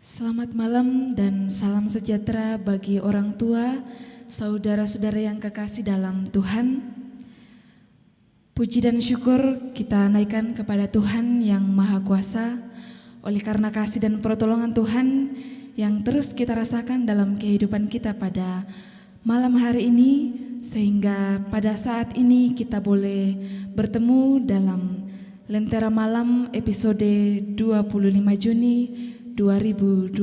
Selamat malam dan salam sejahtera bagi orang tua, saudara-saudara yang kekasih dalam Tuhan. Puji dan syukur kita naikkan kepada Tuhan yang Maha Kuasa, oleh karena kasih dan pertolongan Tuhan yang terus kita rasakan dalam kehidupan kita pada malam hari ini, sehingga pada saat ini kita boleh bertemu dalam Lentera Malam episode 25 Juni 2021.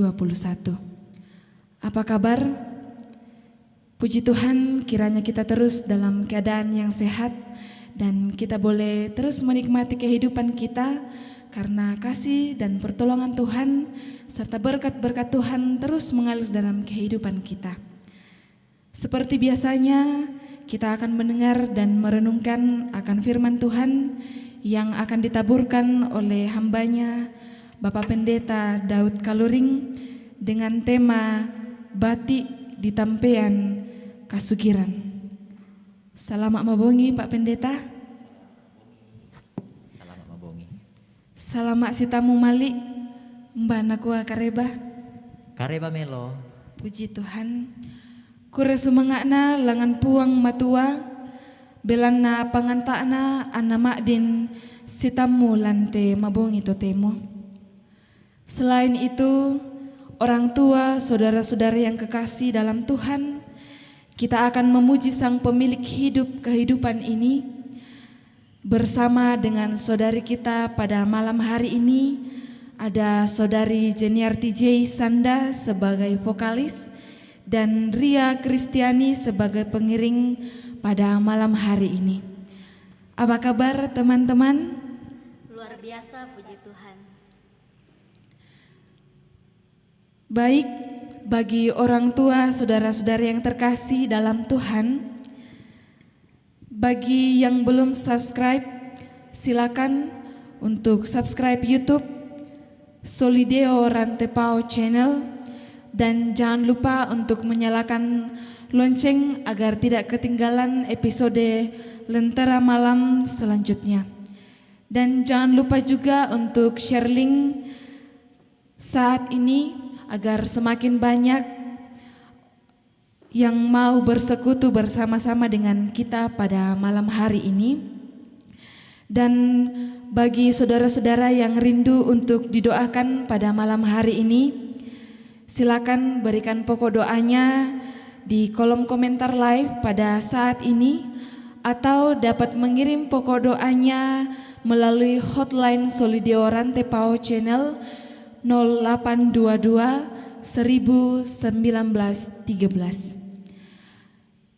Apa kabar? Puji Tuhan, kiranya kita terus dalam keadaan yang sehat dan kita boleh terus menikmati kehidupan kita karena kasih dan pertolongan Tuhan serta berkat-berkat Tuhan terus mengalir dalam kehidupan kita. Seperti biasanya, kita akan mendengar dan merenungkan akan firman Tuhan yang akan ditaburkan oleh hambanya Bapak Pendeta Daud Kaluring dengan tema Batik di Tampean Kasugiran. Selamat mabongi Pak Pendeta. Selamat mabongi. Selamat si tamu malik Mbak Nakua Kareba. Kareba melo. Puji Tuhan. Kure sumangakna langan puang matua belana pangantakna ana makdin si tamu lante mabongi totemo. Selain itu, orang tua, saudara-saudara yang kekasih dalam Tuhan, kita akan memuji Sang Pemilik hidup kehidupan ini bersama dengan saudari kita pada malam hari ini. Ada saudari Jeniarti J. Sanda sebagai vokalis dan Ria Kristiani sebagai pengiring pada malam hari ini. Apa kabar teman-teman? Luar biasa, puji Tuhan. Baik, bagi orang tua, saudara-saudara yang terkasih dalam Tuhan, bagi yang belum subscribe, silakan untuk subscribe YouTube Solideo Rantepao Channel dan jangan lupa untuk menyalakan lonceng agar tidak ketinggalan episode Lentera Malam selanjutnya. Dan jangan lupa juga untuk share link saat ini agar semakin banyak yang mau bersekutu bersama-sama dengan kita pada malam hari ini. Dan bagi saudara-saudara yang rindu untuk didoakan pada malam hari ini, silakan berikan pokok doanya di kolom komentar live pada saat ini, atau dapat mengirim pokok doanya melalui hotline Solideo Rantepao Channel 0822 1913.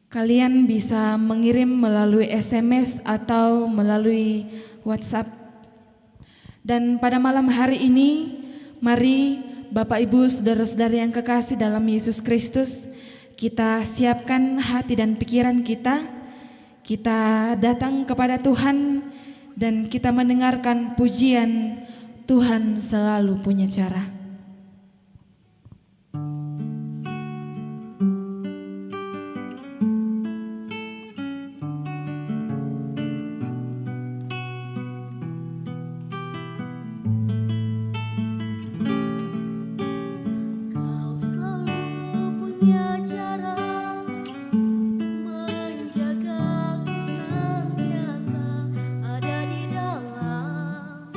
Kalian bisa mengirim melalui SMS atau melalui WhatsApp. Dan pada malam hari ini, mari Bapak Ibu saudara-saudara yang kekasih dalam Yesus Kristus, kita siapkan hati dan pikiran kita. Kita datang kepada Tuhan dan kita mendengarkan pujian Tuhan selalu punya cara. Kau selalu punya cara untuk menjagaku senantiasa ada di dalam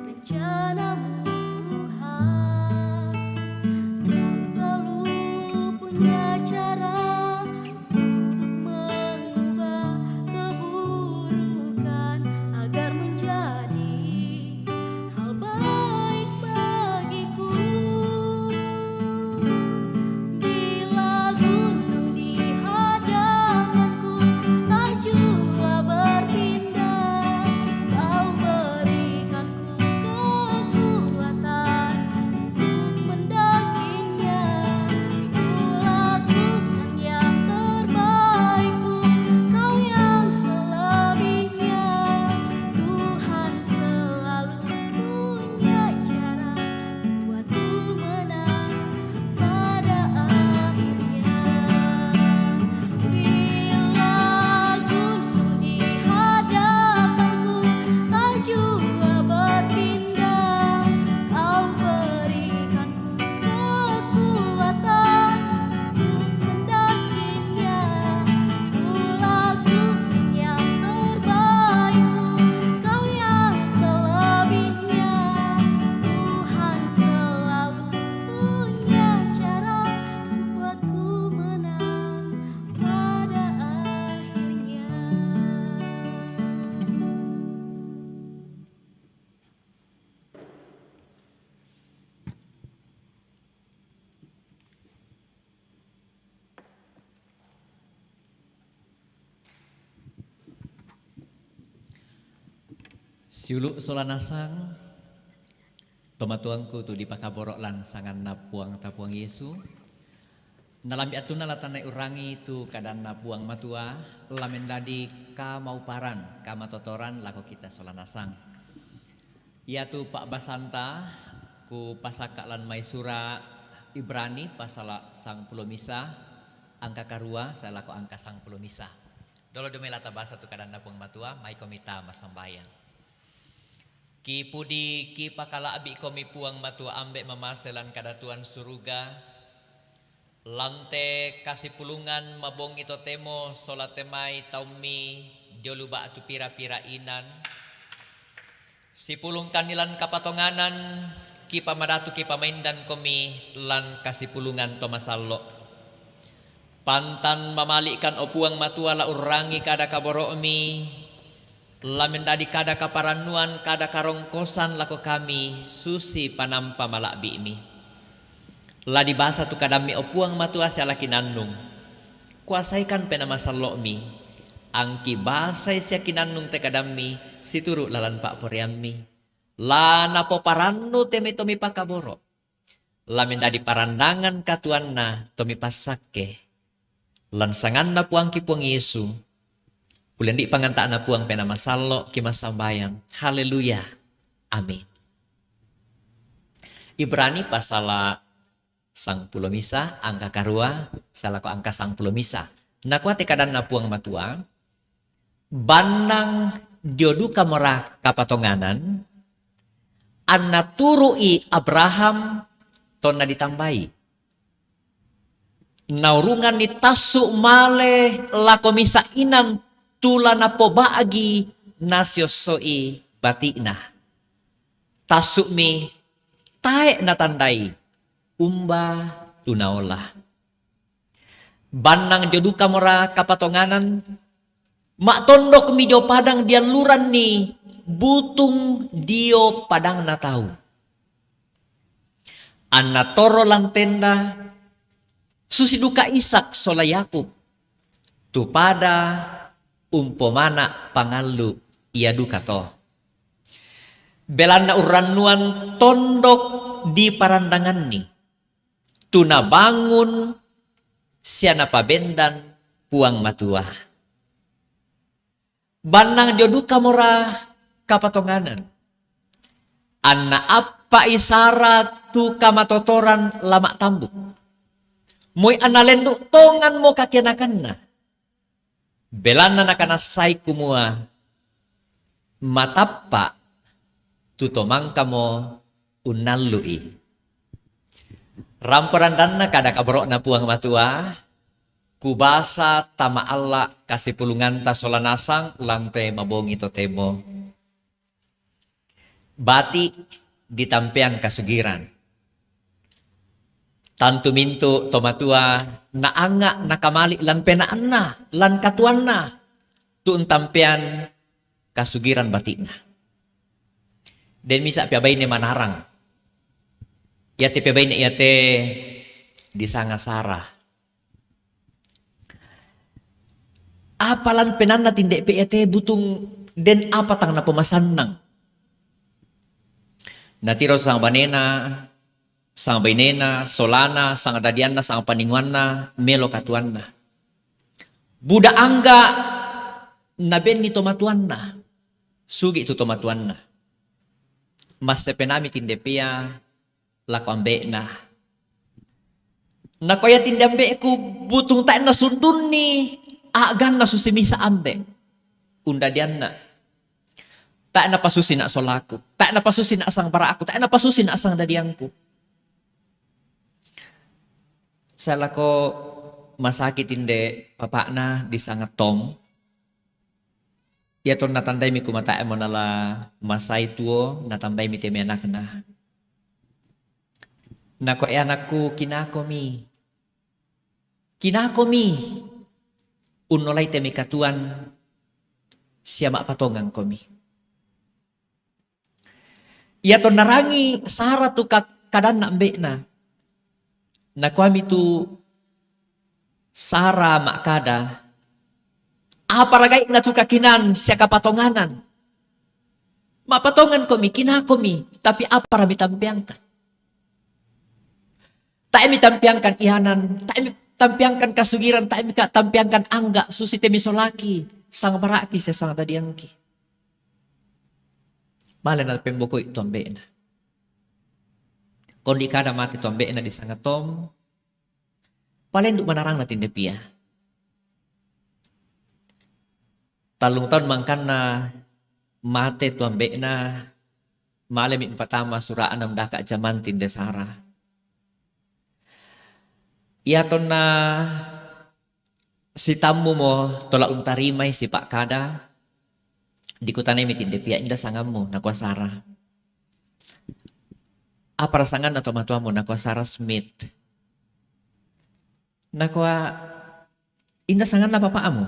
rencanamu Tuhan. Siuluk solanasang tomatuangku tu di pakaborok lan sangan napuang tapuang Yesu. Nalambi atuna latanai urangi tu kadan napuang matua lamen dadi ka mauparan ka matotoran lako kita solanasang. Ya tu Pak Basanta ku pasaka lan maisura Ibrani pasala sang pulo misa angka karua saya lako angka sang pulo misa. Dolo demi lata basa tu kadan napuang matua mai komita masambayang. Ki pudi ki pakala abi komi puang matua ambek mamaselan kadatuan suruga. Lante kasih pulungan mabongi totemo solatemai taumi dioluba atu pira-pira inan. Si pulung kanilan kapatonganan ki pamadatu ki pamaindan komi lan kasih pulungan tomasallo. Pantan mamalikan opuang matua la urangi kada kaboromi. Lamen dadi kada kaparanuan kada karongkosan lako kami susi panampa malakbi mi. Ladi basa tu kadami opuang matua siala kinanung. Kuasaikan penama sallo mi. Angki basai sia kinanung te kadami situru lalan pak poriami. Lana poparannu teme tomi pakaboro. Lamen dadi parandangan katuanna tomi pasake. Lansangan na puang ki puang Yesu. Ulen di pangantaan na puang penama sallo ki masambayang. Haleluya. Amin. Ibrani pasala sang pulo misa angka karua salako angka sang pulo misa. Nakuate kadan na puang matua. Bandang diodu kamora kapatonganan. Anna turui Abraham tonna ditambahi. Naurungan ni tasu male lako misa inan tula na pobaagi nasyosoi batina. Tasu mi tae natandai umba tunaola. Banang jodu kamora kapatonganan mak tondok mi dio padang dia luran ni butung dio padang na tau. Anna toro lang tenda susiduka Ishak sola Yakub tu pada umpomana pangalu ia duka to. Belanda uranuan tondok di parandangan ni. Tuna bangun siana pabendan puang matua. Banang joduka mora kapatonganan. Anna apa isyarat tu kamatotoran lama tambuk. Moy analendu tongan mo kakinakan na. Belana nakanasay kumua. Matapa tutomang kamo unalui. Ramporan na kada kabro na puang matua. Kubasa tama Allah kasih pulungan ta solanasang lante mabongi totemo. Bati ditampian kasugiran. Tantu mintu tomatua naanga nakamali lan penaan na lan katuan na tuun tampian kasugiran batina. Den misa piabay ni manarang. Yate piabay ni yate disangasara. Apalan penan na tindek pe yate butung den apatang na pemasan nang. Natiro sang banena sang bainena, solana, sang adadianna, sang paninguanna, melo katuanna. Buda angga naben ni tomatuanna. Sugi itu tomatuanna. Mas sepenami tindepia lako ambe na. Nakoya tindambe ku butung tak na sundun ni agan na susimisa ambe. Undadianna. Tak na pasusin na solaku. Tak na pasusin na asang para aku. Tak na pasusin na asang dadiangku. Saya lako masakit inde papa na di sangat tom. Ya ton natandai mi kumata mo nala masai tuo natambay mi temi anak na. Nako e anakku kinakomi. Kinakomi. Unolay temi katuan siya mapatongang komi. Ya ton narangi sara tu kadan na ambe na. Nakuami tu sara makada apa ragai na tu kakinan siya kapatonganan Mapatongan komi, kinakomi, tapi apa rami tampiangkan? Tak mi tampiangkan ihanan, tak mi tampiangkan kasugiran, tak mi tampiangkan angga, susi temi solaki, sang baraki sa sang dadiangki. Balen na pemboko ito ambe na. Kung di kada mati ito ambe na di sangatom, palen du manarang natin depia. Talung tahun mangkan na mate tu ambe na malam pertama suraan ng daka jaman tindesara. Iaton na si tamu mo tolak untarimay si Pak Kada di kutanay mitindepia inda sangam mo nakwasara. Apa rasangan na tomatua mo nakwasara Smith. Nakwa inda sangan na papaa mo.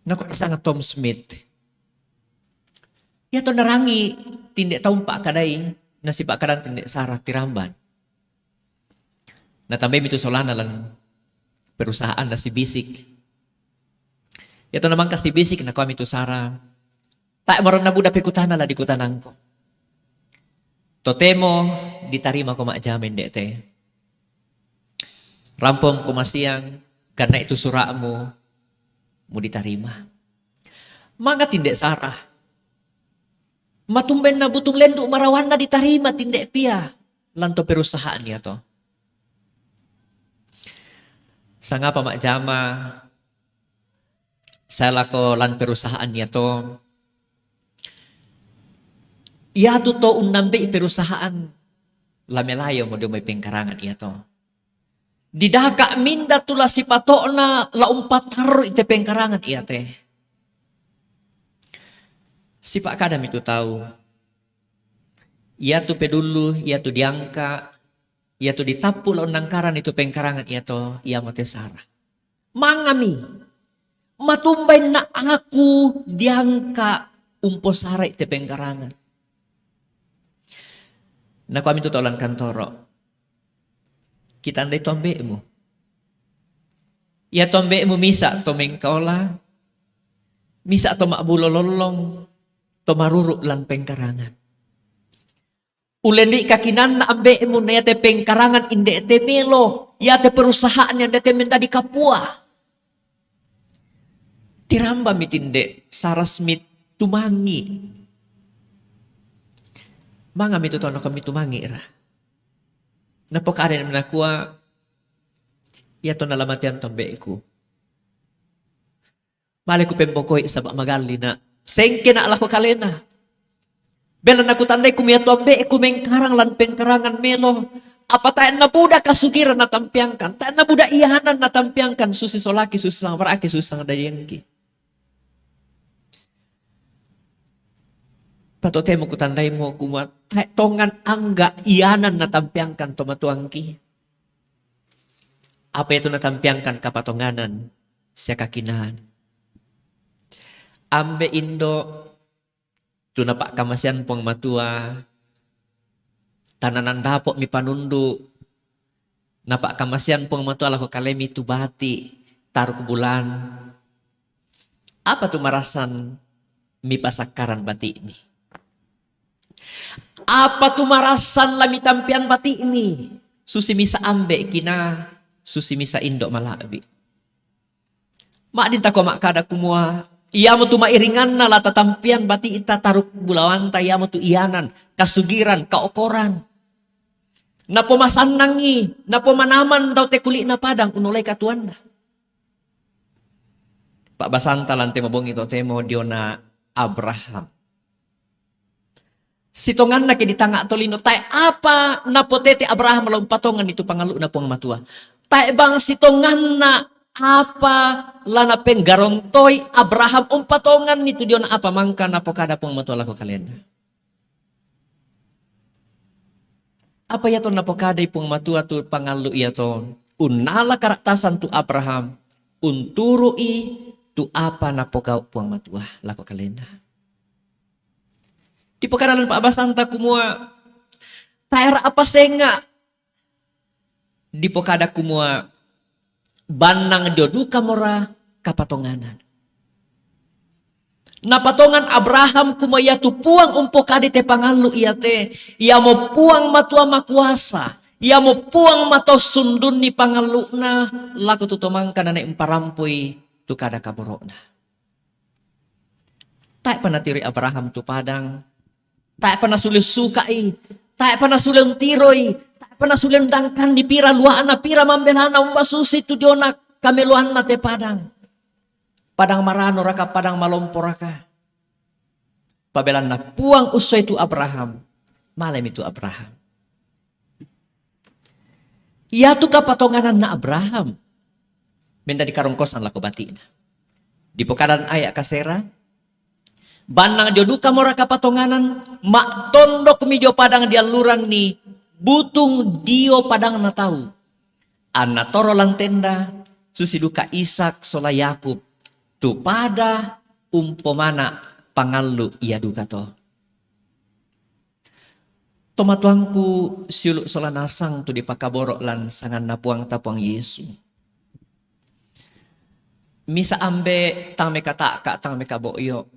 Nakwa isang Tom Smith. Iaton narangi tindek taong Pak Kaday na si Pak Kada tindek sarah tiramban. Natambay mito solana lang perusahaan na si Bisik. Ito naman kasi Bisik na kami to Sara. Tak maron na buda pekutana la di kutanang ko. Totemo ditarima ko maajamin dete. Rampong kumasiyang karena itu surah mo ditarima. Mga tindek Sara. Matumben na butong lendo marawan na ditarima tindek pia. Lanto perusahaan niya to. Sanga pa majama, sala ko lan perusahaan niya to. Iya to unambe perusahaan. Lamelayo mo may pengkarangan iya to. Didaka minda tula si pato na laumpatar ite pengkarangan iya te. Si Pak Kadam itu tahu. Iya to pedulu, iya to diangka. Ia tu ditapu laun nangkaran itu pengkarangan ia to ia mate Sarah. Mangami. Matumbay na aku diangka umpo Sarah ite pengkarangan. Na kami tu tolan kantoro. Kita andai tombe mo. Ia tombe mo misa to mengkaola. Misa to makbulololong. To maruruk lan pengkarangan. Ulendi kakinan na ambe mo na yate pengkarangan inde ete melo. Yate perusahaan yang dete minta di Kapua. Tiramba mitinde Sarah Smith tumangi. Mga mito tono kami tumangi ra. Napokaren na kuwa. Yato nalamatian tombe ko. Mali ko pembokoy sa magali na. Sengke na ala ko kalena. Bela na kutanday kumiyato ambe kumengkarang lan pengkarangan melo. Apa tayo na buda kasugiran na tampiangkan. Tayo na buda iyahanan na tampiangkan. Susi solaki, susi sang maraki, susi sang dayangki. Patote mo kutanday mo kumat. Tongan angga iyahanan na tampiangkan tomatuangki. Apa itu na tampiangkan kapatonganan. Siya kakinahan. Ambe Indo. Tu napak kamasian puang matua. Tananan dapok mi panundu. Napak kamasian puang matua lako kalemi tu bati. Taruh ke bulan. Apa tu marasan mi pasakaran bati ini? Apa tu marasan lami tampian bati ini? Susi misa ambe kina. Susi misa indok malabi. Mak dinta ko mak kada kumua. Ia mo tu mairingan na lata tampian bati ita taruk bulawan ta ia mo tu iyanan, kasugiran, kaokoran. Napo masanangi, napo manaman daw te kuli na padang unulay katuan na. Pak Basanta lante mabong ito temo dio na Abraham. Sitongan na kiditanga tolino tay apa napotete Abraham laung patongan itu pangalu na puang matua. Tay bang sitongan na apa lana penggarontoy Abraham patongan nito dia na apa mangka na po kada pong matuala ko kalenda. Apa ya to na po kada pong matua tu pangalu ya to unala karatasan tu Abraham unturui tu apa na po kau pong matua lako kalenda. Di pekadalan Pak Basanta kumua taera apa senga di pokada kumua banang diodu kamora kapatonganan. Napatongan Abraham kumaya tu puang umpo kadi te pangalu iya te. Ia mo puang matua makuasa. Ia mo puang mato sundun ni pangalu na. Laku tu tomangka na imparampui tu kada kaborok na. Tak pernah tiri Abraham tu padang. Tak pernah sulit sukai. Tak pernah sulit tiroi. Tak pernah sulit dangkan di pira luana. Pira mambelana umba susi tu diona kameluana te padang. Padang marano raka, padang malompo raka. Pabelan na puang usai itu Abraham. Malam itu Abraham. Ia tu kapatonganan na Abraham. Benda di karongkosan laku batina. Di pokadan ayak kasera. Banang joduka mora kapatonganan. Mak tondok mijo padang dialuran ni. Butung dio padang na tahu. Ana toro lang tenda. Susiduka Ishak sola Yakub. Tu pada umpomana pangalu ia duka to. Tomatuangku siuluk solanasang tu di pakaborok lan sangan napuang tapuang Yesu. Misa ambe tang meka taka tang meka boyo.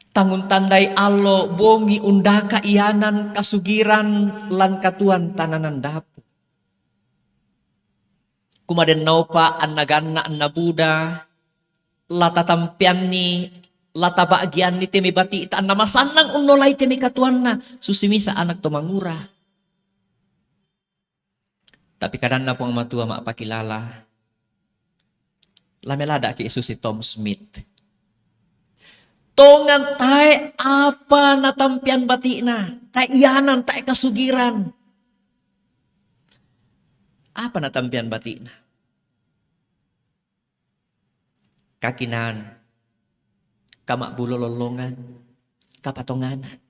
Tangun tandai allo bongi undaka ianan kasugiran lan katuan tananan dapu. Kumaden naupa annagana annabuda lata tampian ni lata bagian ni temi bati ita anna masanang unnolai temi katuanna susimisa anak to mangura. Tapi kadang na pong matua maapakilala lamelada ki susi Tom Smith. Tongan tae apa natampian bati na tae ianan tae kasugiran. Apa natampian bati na? Kakinan, kamak bulo lolongan, kapatonganan.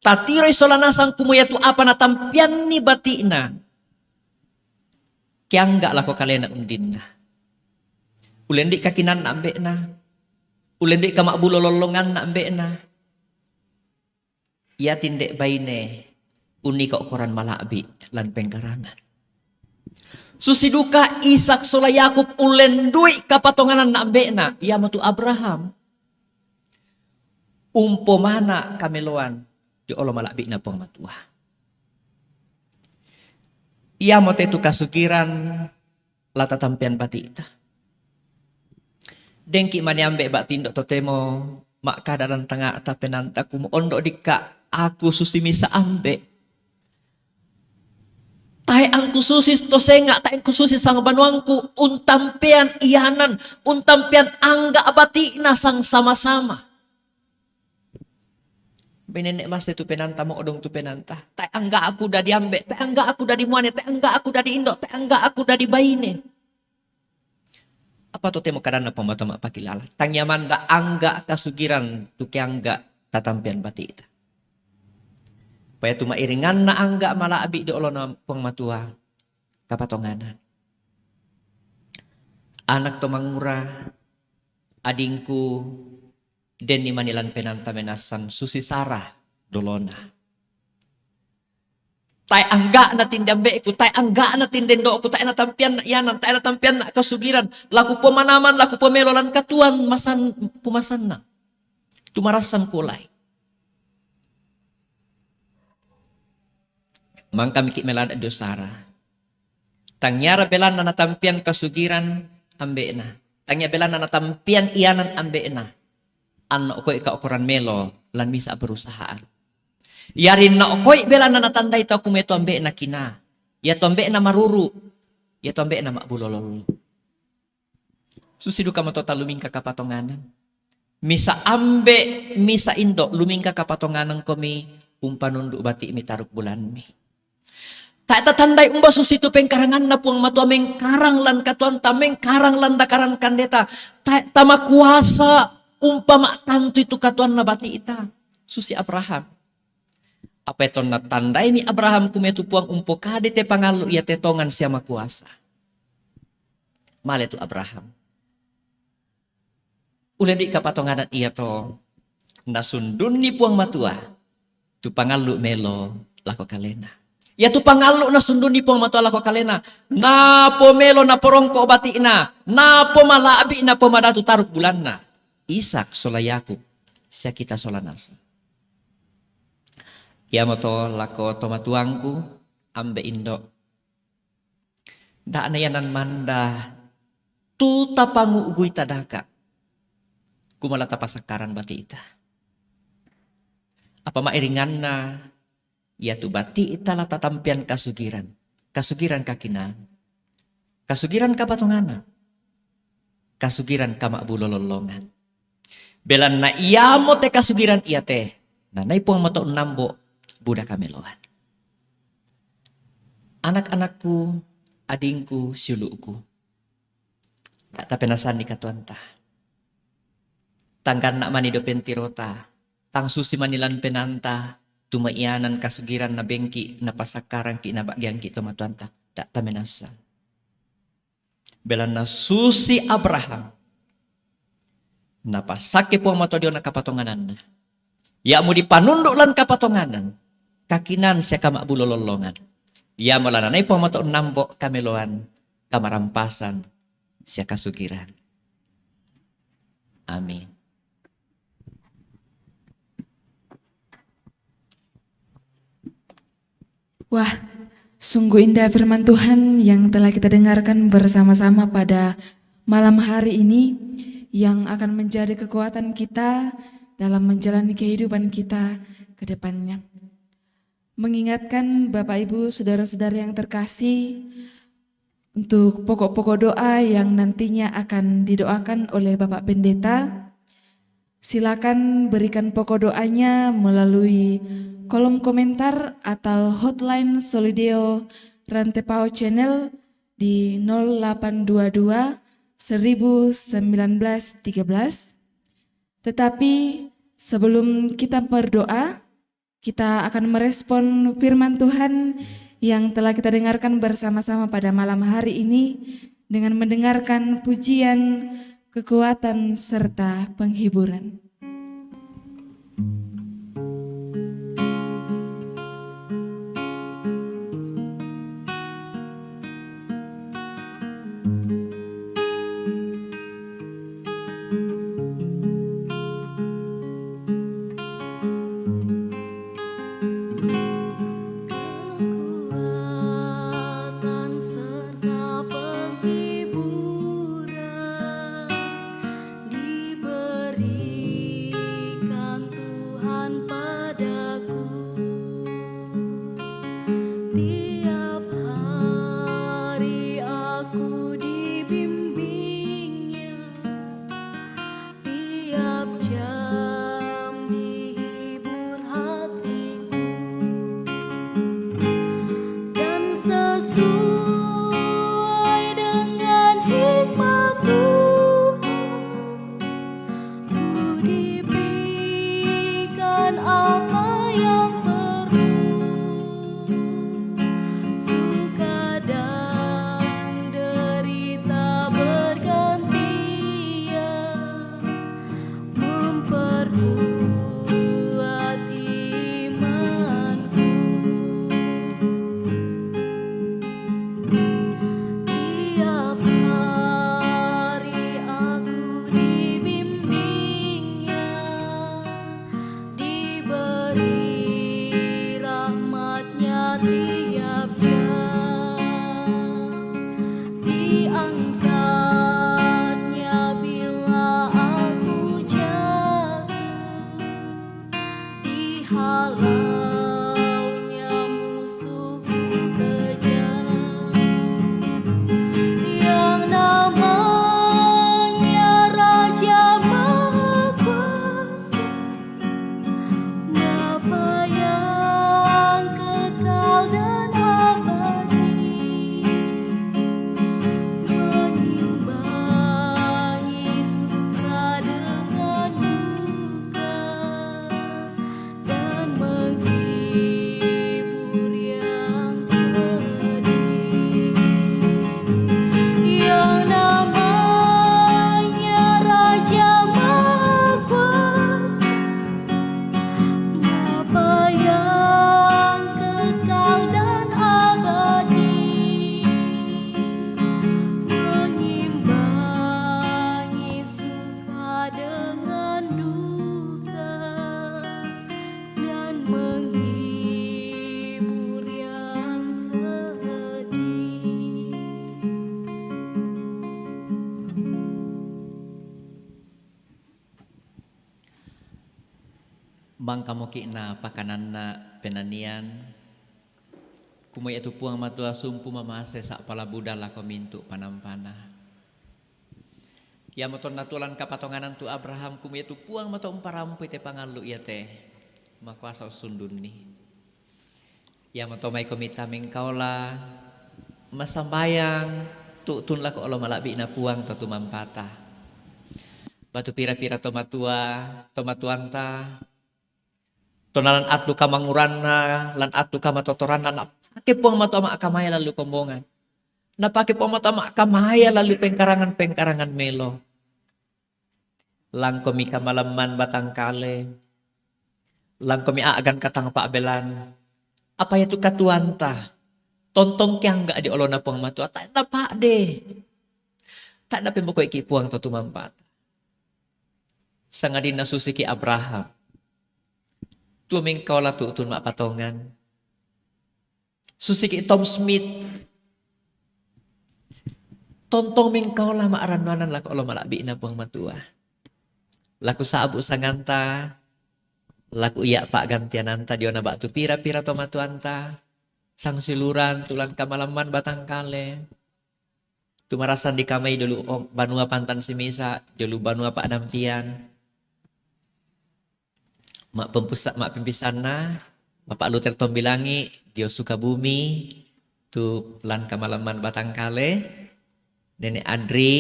Tatiroy solanasang kumuya tu apa natampian ni bati na. Kaya enggak lako kalena undin na. Ulendik kakinan na ambe na. Ulendik kamak bulo lolongan na ambe na. Ia tindek baine. Uni ka ukuran malabi lan pengkarangan. Susiduka Ishak sola Yakub ulendui kapatonganan na ambe na. Ia matu Abraham. Umpomana kameloan. Di olo malabi na pong matua. Ia mo tetu kasugiran. Lata tampian bati ita. Dengki mani ambe bak tindok totemo. Mak kadaran tengah tapenanta kumo ondo dika. Aku susimisa ambe. Tai ang kususis to senga, tai ang kususis sang banuangku, untampian iyanan, untampian angga abati na sang sama-sama. Benenek mas tu penanta mo odong tu penanta. Tai angga aku dari ambe, tai angga aku dari muane, tai angga aku dari indo, tai angga aku dari baine. Apa to temo kadana pamatama pakilala. Tangyaman da angga kasugiran tu angga tatampian bati ita. Paya tu mairingan na angga malaabi di olo na pong matua kapatonganan. Anak to mangura adingku den ni manilan penanta menasan susi Sarah dolona. Tai angga na tindambe ku, tai angga na tindendo ku, tai na tampian na iyanan, tai na tampian na kasugiran. Laku po manaman, laku po melolan katuan masan kumasan na. Tumarasan kulay. Mangka mikik melada dosara. Tangyara belan na natampian kasugiran ambe na. Tangya belan na natampian iyanan ambe na. Ano ko ika ukuran melo lan bisa perusahaan. Yarin na okoy belan na natanday tau kumeto ambe na kina. Ya to ambe na maruru. Ya to ambe na makbulololo. Susidu ka mo total lumingka kapatonganan. Misa ambe, misa indo lumingka kapatonganan komi umpanundu bati mi taruk bulan mi. Tak tatandai umba susitu pengkarangan na puang matua mengkarang lan katuan ta mengkarang lan dakaran kandeta. Tak tama kuasa umpama tantu itu katuan na bati ita. Susi Abraham. Apa itu na tandai mi Abraham kumetu puang umpo kade te pangalu ia tetongan siama kuasa. Male tu Abraham. Ulen di kapatonganan ia to nasundun ni puang matua. Tu pangalu melo lako kalena. Ya tu pangalu na sunduni po matola ko kalena. Na po melo na porongko bati na po malabi na po madatu taruk bulan na. Isak solayaku siya kita solanasa. Ya moto lako tomatuangku ambe indo. Da na yanan manda tu tapangu ugui tadaka. Kumalata pasakaran bati ita. Apa mairingan na ya tu bati itala tatampian kasugiran. Kasugiran kakinan. Kasugiran kapatongana. Kasugiran kamakbulololongan. Belan na iya mo te kasugiran iya te. Nanay po mo to nambo buda kameloan. Anak-anakku, adingku, siuluku. Tak penasan ni katuanta. Tangkan nak manido pentirota. Tang susi manilan penanta. Tumaianan kasugiran na bengki na pasakaran ki na bagian ki tomatuanta. Tak tamenasan. Belan na susi Abraham. Napasake po matodio na kapatonganan na. Ya mo di panundok lan kapatonganan. Kakinan siya kamakbulololongan. Ya mo lananay po mato nambo kameloan. Kamarampasan siya kasugiran. Amin. Wah, sungguh indah firman Tuhan yang telah kita dengarkan bersama-sama pada malam hari ini, yang akan menjadi kekuatan kita dalam menjalani kehidupan kita ke depannya. Mengingatkan Bapak Ibu, saudara-saudara yang terkasih, untuk pokok-pokok doa yang nantinya akan didoakan oleh Bapak Pendeta, silakan berikan pokok doanya melalui kolom komentar atau hotline Solideo Rantepao Channel di 0822 1913. Tetapi sebelum kita berdoa, kita akan merespon firman Tuhan yang telah kita dengarkan bersama-sama pada malam hari ini dengan mendengarkan pujian, kekuatan, serta penghiburan. Kekuatan serta penghiburan diberi Mangkamoki na pakanan na penanian. Kumay ito puang matua sumpu mamase sa palabudala ko mintu panampana. Ya moton natulan kapatonganan tu Abraham kumay ito puang mato umparampu ite pangalu iya te. Makuasa usundun ni. Ya moto may komita mingkaula masambayang tutun la ko olo malabi na puang to tumampata. Batu pira-pira tomatuanta. Tonalan atu kamanguranna lan atu kamatotoranna na pake puang mato ama akamaya lalu kombongan. Na pake puang mato ama akamaya lalu pengkarangan melo. Lang komi kamalaman batangkale. Lang komi aagan katang paabelan. Apa itu katuanta? Tontong kyang gak di olona puang matua. Tak na pa de. Tak na pemboko iki puang to tumampat. Sangadin na susiki Abraham. Tuaming kaulah tuutun mak patongan. Susiki Tom Smith. Tontong ming kaulah mak aranuanan laku olo malabi na puang matua. Laku saabu sanganta. Laku iya pak gantiananta diona bak tu pira-pira tomatuanta. Sang siluran tulang kamalaman batangkale. Tumarasan di kamay dulu banua pantan simisa. Dulu banua pak dampian. Mak pimpisan na, Bapak Luther Tombilangi, Dio Sukabumi, tu lan kamalaman Batangkale, Nenek Adri,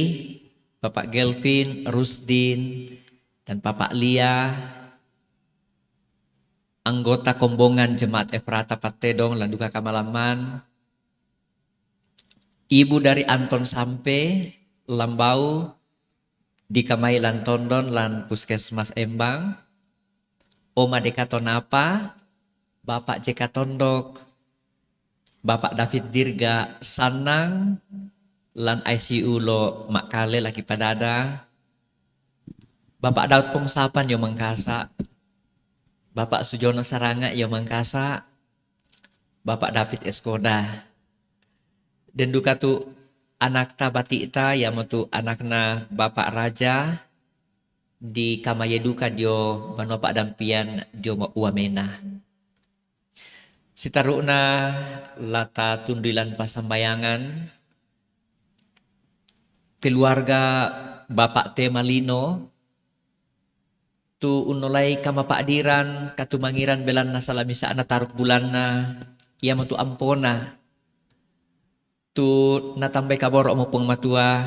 Bapak Gelvin, Rusdin, dan Bapak Lia, anggota kombongan Jemaat Efrata Patedong, lan duka kamalaman, Ibu dari Anton Sampe, Lambau, di Kamai lan Tondon, lan Puskesmas Embang, Oma Dekatonapa, Bapak Jeka Tondok, Bapak David Dirga Sanang, lan ICU lo Makkale lagi padada, Bapak Daud Pongsapan yo Mangkasa, Bapak Sujono Saranga yo Mangkasa, Bapak David Eskoda, dan duka tu anak tabati ita yang tu anakna Bapak Raja, di Kamayeduka dio banua pak dampian dio uamena. Sitaruna lata tundilan pasambayangan keluarga Bapak Temalino tu unolai kama pakdiran katumangiran belan na salamisa ana taruk bulanna ia metu ampona tu natambay kaboro mo pung matua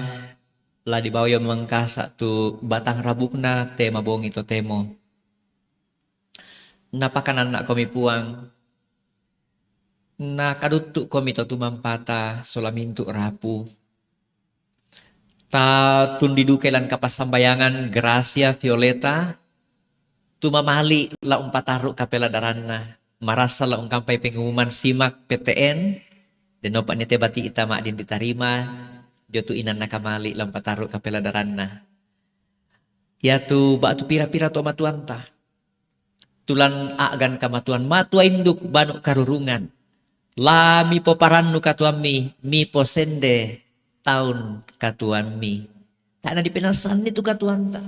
la di bawah yang mengkasa tu batang rabukna tema bongi to temo. Napakan anak kami puang. Na kadutuk kami to tumampata solamintu rapu. Ta tundidukelan kapasambayangan Gracia Violeta. Tumamali la umpataruk kapela daranna. Marasa la ungkampai pengumuman simak PTN. Dan opak nete bati itama din diterima. Dia tu inan nakamali lampataru kapela daranna. Ya tu bak tu pira-pira to matuanta. Tulan agan kamatuan matua induk banuk karurungan. La mi poparan nu katuan mi posende tahun katuan mi. Tak ada dipenasan itu katuan ta.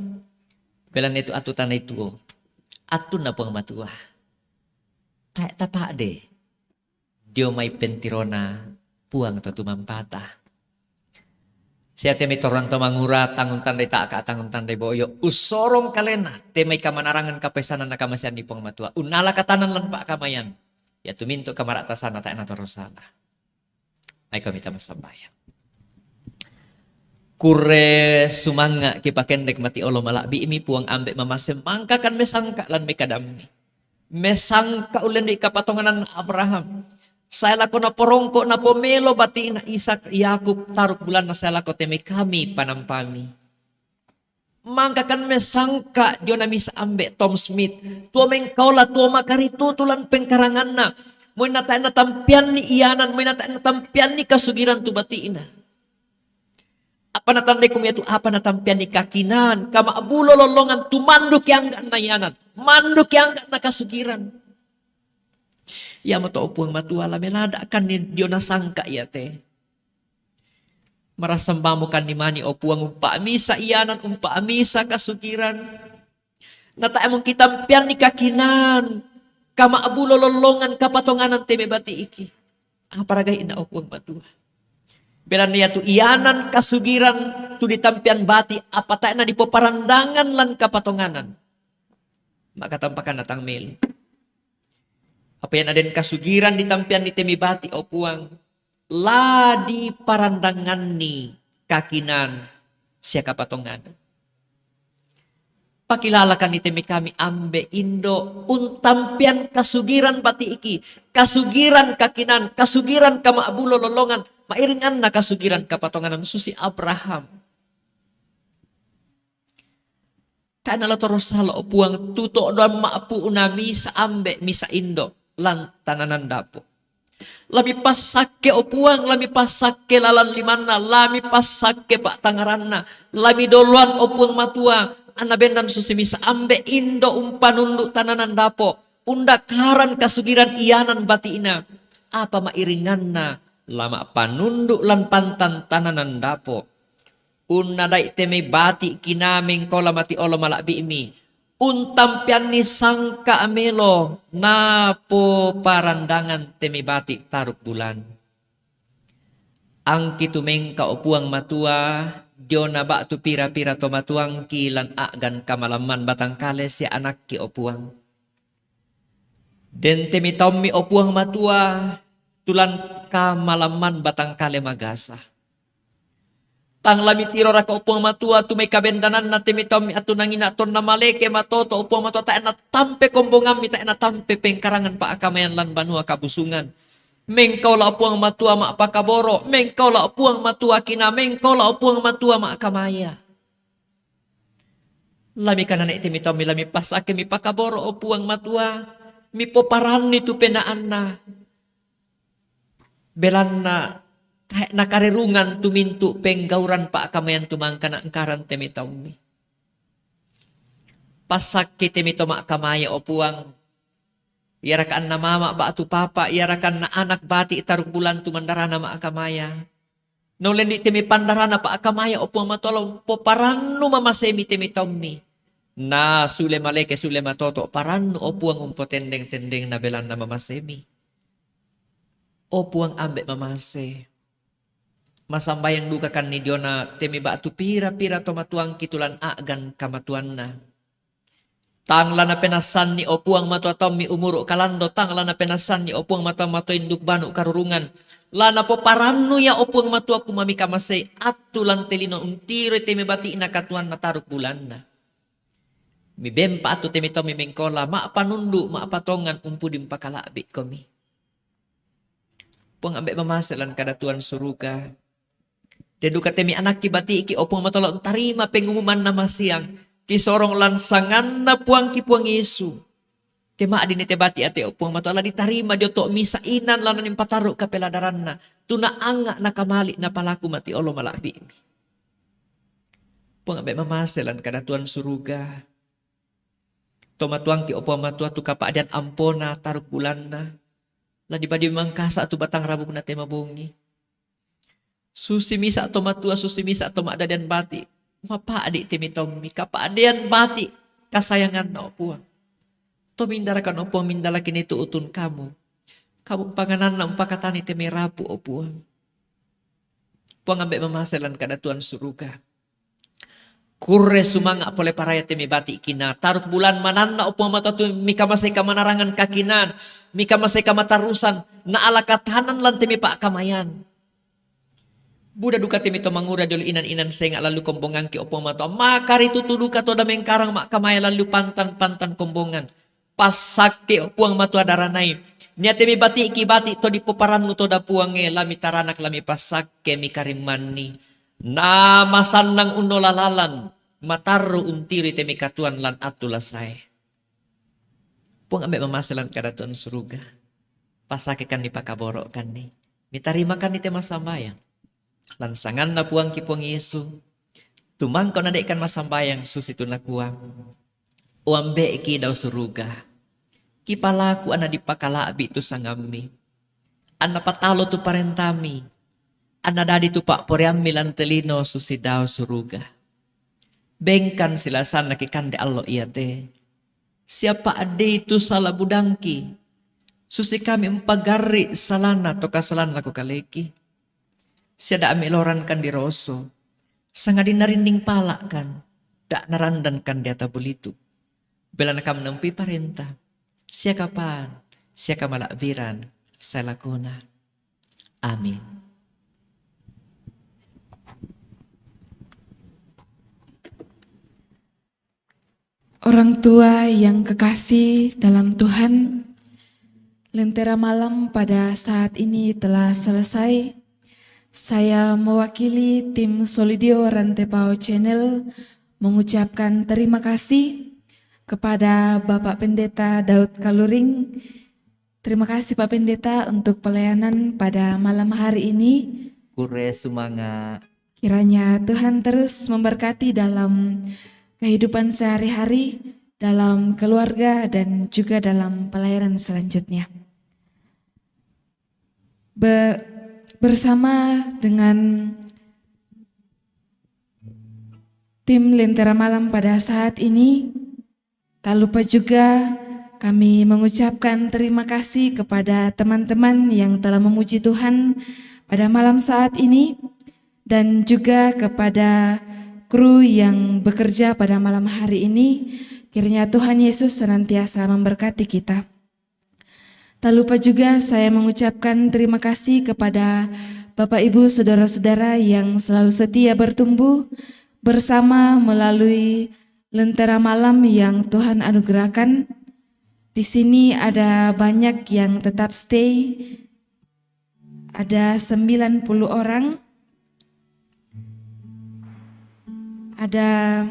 Belan itu atutan itu. Atun na puang matua. Tak tapak de. Dio may pentirona puang to tumampata. Siya temay torang mangura tangun tandai tak ka tangun tandai boyo usorong kalena temay kamanarangan kapesanan na kamasian ni pong matua unala katanan lan pa kamayan ya tuminto kamaratasan na tayo na torosala ay kami tamasabaya kure sumanga kipakendek mati olo malabi imi puang ambek mamase mangka kan mesangka lan mekadami mesangka ulen di kapatonganan Abraham. Saya lako na porongko na pomelo bati na Isak Yakub taruk bulan na saya lako teme kami panampami. Mangka kan mesangka dio na misa ambek Tom Smith. Tua mengkaulah tua makaritu tulan pengkarangan na. Moy nata natampian ni iyanan, moy nata natampian ni kasugiran tu bati ina. Apa natandai kumya tu apa natampian ni kakinan. Kama abulo lolongan tu manduk yang gak na iyanan. Manduk yang gak na kasugiran. Ya mato puang matua la melada kan ni dio nasangka ya te. Marasambamo kan ni mani o puang umpa misa iyanan umpa misa kasukiran. Nata emong kita pian ni kakinan. Kama abulo lolongan kapatonganan teme bati iki. Aparagay ina opuang matua. Belan niya tu iyanan kasugiran tu ditampian bati apatay na di po parandangan lan kapatonganan. Makatampakan natang melo. Apa yan aden kasugiran ditampian ni teme bati opuang. La di parandangan ni kakinan siya kapatonganan. Pakilala kan itemi kami ambe Indo untampian kasugiran bati iki, kasugiran kakinan, kasugiran kamaabulo lolongan, mairingan na kasugiran kapatonganan susi Abraham. Kanala toros halo opuang tuto doan maapu unami sa ambe misa Indo lan tananan dapo. Lami pasake opuang, lami pasake lalan limana, lami pasake pak tangaranna, lami doluan opuang matua. Anabendan susimisa ambe Indo umpanunduk tananan dapo. Unda karan kasugiran iyanan batina. Apa mairingan na lama panunduk lan pantan tananan dapo. Unna dai teme bati kinaming kola mati olo malak biimi. Untampian ni sangka amelo napo parandangan teme bati taruk bulan. Ang kitumeng kaupuang matua. Diona ba tu pira-pira to matuang kilan agan kamalaman batang kale si anak ki opuang. Den temi tommi opuang matua tulan kamalaman batang kale magasa. Tang lami tiro raka opuang matua tu may kabendanan na temi tommi atu nangina ton na maleke matoto opuang matua ta na tampe kombongam mi ta na tampe pengkarangan pa akamayan lan banua kabusungan. Mengkau la puang matua mak pakaboro, mengkau la puang matua kina, mengkau la puang matua mak kamaya. Lami kanan iti mito mi lami pasake mi pakaboro o puang matua, mi poparan itu penaan na. Belan na nakarirungan tumintu penggauran pa kamayan tumangka na angkaran temito mi. Pasake temito mak kamaya o puang. Iarakan na mama ba atu papa, iarakan na anak bati itaruk bulan tu mandarana ma akamaya. Nolen di temi pandarana pa akamaya opo matolong po paranu mamasemi temi tommi. Na sule maleke sule matoto paranu opo ang umpotendeng-tendeng na belan na mamasemi. Opo ang ambek mamase. Masambayang duka kan ni Diona temi ba atu pira-pira tomatuang kitulan agan kamatuan na. Tangla na penasan ni opuang matua tommi umuro kalando, tangla na penasan ni opuang matua matua induk banu karurungan. Lana po paranu ya opuang matua kumami kamasay atulan telino untiro temi bati na katuan na taruk bulan na. Mibempa atu temi tommi mengkola maapanundu maapatongan umpudim pakalabi komi. Puang ambek mamasalan kadatuan suruga. Deduka temi anak kibati iki opuang matua tarima pengumuman nama siang. Kisorong lansangan na puang kipuang Yesu. Tema adini tebati ate opuang matola ditarima dio to misa inan lanan yung pataruk kapeladaran na. Tuna anga na kamali na palaku mati olo malabi. Puang abe mamaselan kadatuan suruga. Tomatuang ki opuang matua tu kapaadian ampona taruk bulan na. Ladi badi mangkasa tu batang rabuk na tema bongi. Susi misa tomatua susi misa tomadadian bati. Mapa adik temi tommi kapadian bati kasayangan na opuang. Tomindarakan opuang mindalakin itu utun kamu. Kamu panganan na umpakatani temi rapu opuang. Puang ambek mamaselan kadatuan suruga. Kurre sumanga pole paraya temi bati kina. Taruk bulan mananna opuang mata tu mika masay kamanarangan kakinan. Mika masay kamatarusan na ala katanan lan temi pak kamayan. Buda duka temi to mangura dulu inan-inan senga lalu kombongan ki opong mato. Makari tutuduka to da mengkarang mak kamaya lalu pantan-pantan kombongan. Pasake opuang mato adaranay. Nia temi bati iki bati to di poparan to da puange lami taranak lami pasake mi karimani. Na masandang uno lalalan. Mataru untiri temi katuan lan atulasay. Puang ambek mamasalan kadatuan suruga. Pasake kan di pakaboro kan ni. Mitarima kan ni tema sambayang. Lansangan na puang kipuang Yesu. Tumangko na daikan masambayang susitu na kuang. Uambe iki daw suruga. Kipalaku ana dipakalabi tu sangami. Ana patalo tu parentami. Ana dadi tu pak poriami lantelino susi daw suruga. Bengkan silasan nakikande Allah iya te. Siapa ade itu salah budangki. Susi kami empagari salana to kasalan laku kaleki. Siada ame loran kan di roso. Sangat dinarinding palak kan. Dak narandan kan di atabulitu. Belan kam nempi parentah. Sia kapan. Sia kamalakbiran. Saya lakona. Amin. Orang tua yang kekasih dalam Tuhan, Lentera Malam pada saat ini telah selesai. Saya mewakili tim Solidio Rantepao Channel mengucapkan terima kasih kepada Bapak Pendeta Daud Kaluring. Terima kasih Pak Pendeta untuk pelayanan pada malam hari ini. Kure sumanga. Kiranya Tuhan terus memberkati dalam kehidupan sehari-hari, dalam keluarga, dan juga dalam pelayanan selanjutnya. Bersama dengan tim Lentera Malam pada saat ini, tak lupa juga kami mengucapkan terima kasih kepada teman-teman yang telah memuji Tuhan pada malam saat ini, dan juga kepada kru yang bekerja pada malam hari ini. Kiranya Tuhan Yesus senantiasa memberkati kita. Tak lupa juga saya mengucapkan terima kasih kepada Bapak Ibu Saudara-saudara yang selalu setia bertumbuh bersama melalui Lentera Malam yang Tuhan anugerahkan. Di sini ada banyak yang tetap stay. Ada 90 orang. Ada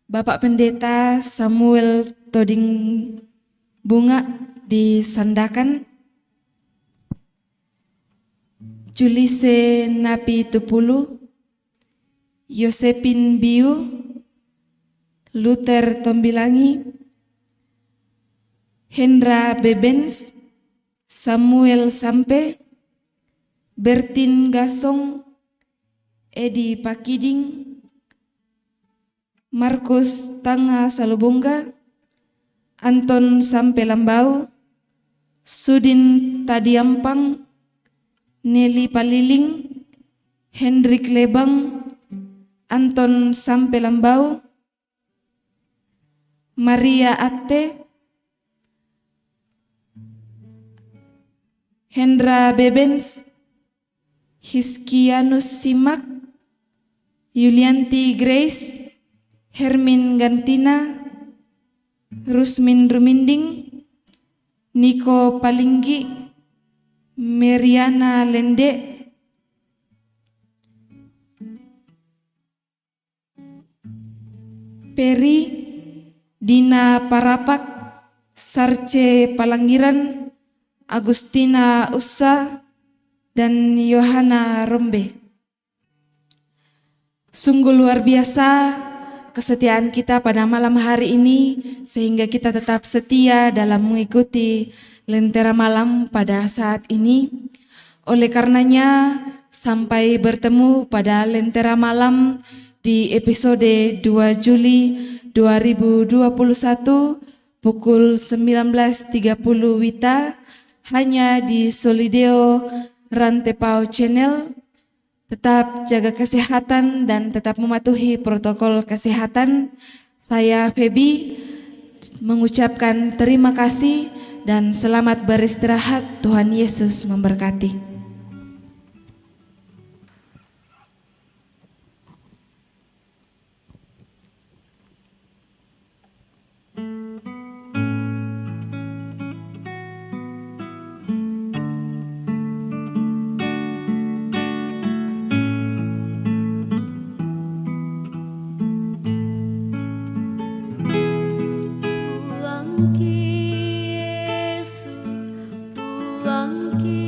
Bapak Pendeta Samuel Toding Bunga di Sandakan, Julise Napi Tupulu, Yosepin Biu, Luther Tombilangi, Hendra Bebens, Samuel Sampe, Bertin Gasong, Edi Pakiding, Markus Tanga Salubungga, Anton Sampe Lambau, Sudin Tadiampang, Nelly Paliling, Hendrik Lebang, Anton Sampe Lambau, Maria Atte, Hendra Bebens, Hiskianus Simak, Yulianti Grace, Hermin Gantina, Rusmin Ruminding, Niko Palinggi, Meriana Lende, Peri, Dina Parapak, Sarce Palangiran, Agustina Ussa, dan Yohana Rombe. Sungguh luar biasa kesetiaan kita pada malam hari ini, sehingga kita tetap setia dalam mengikuti Lentera Malam pada saat ini. Oleh karenanya, sampai bertemu pada Lentera Malam di episode 2 Juli 2021 pukul 19.30 WITA hanya di Solideo Rantepao Channel. Tetap jaga kesehatan dan tetap mematuhi protokol kesehatan. Saya Feby mengucapkan terima kasih dan selamat beristirahat. Tuhan Yesus memberkati. Pulang ki Yesus, pulang ki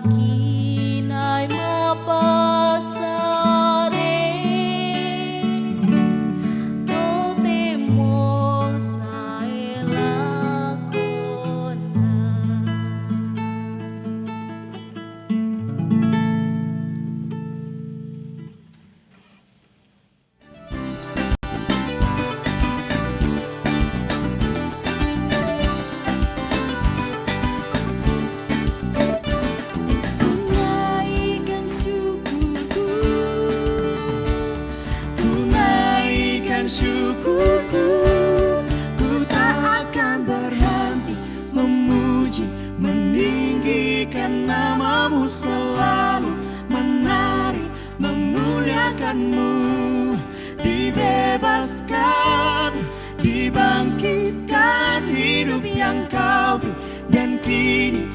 kinai mapasare temo sae lakona. Tunaikan syukurku, tunaikan syukurku, ku tak akan berhenti memuji, meninggikan namamu, selalu menari, memuliakanmu. Dibebaskan, dibangkitkan hidup yang kau beri, dan kini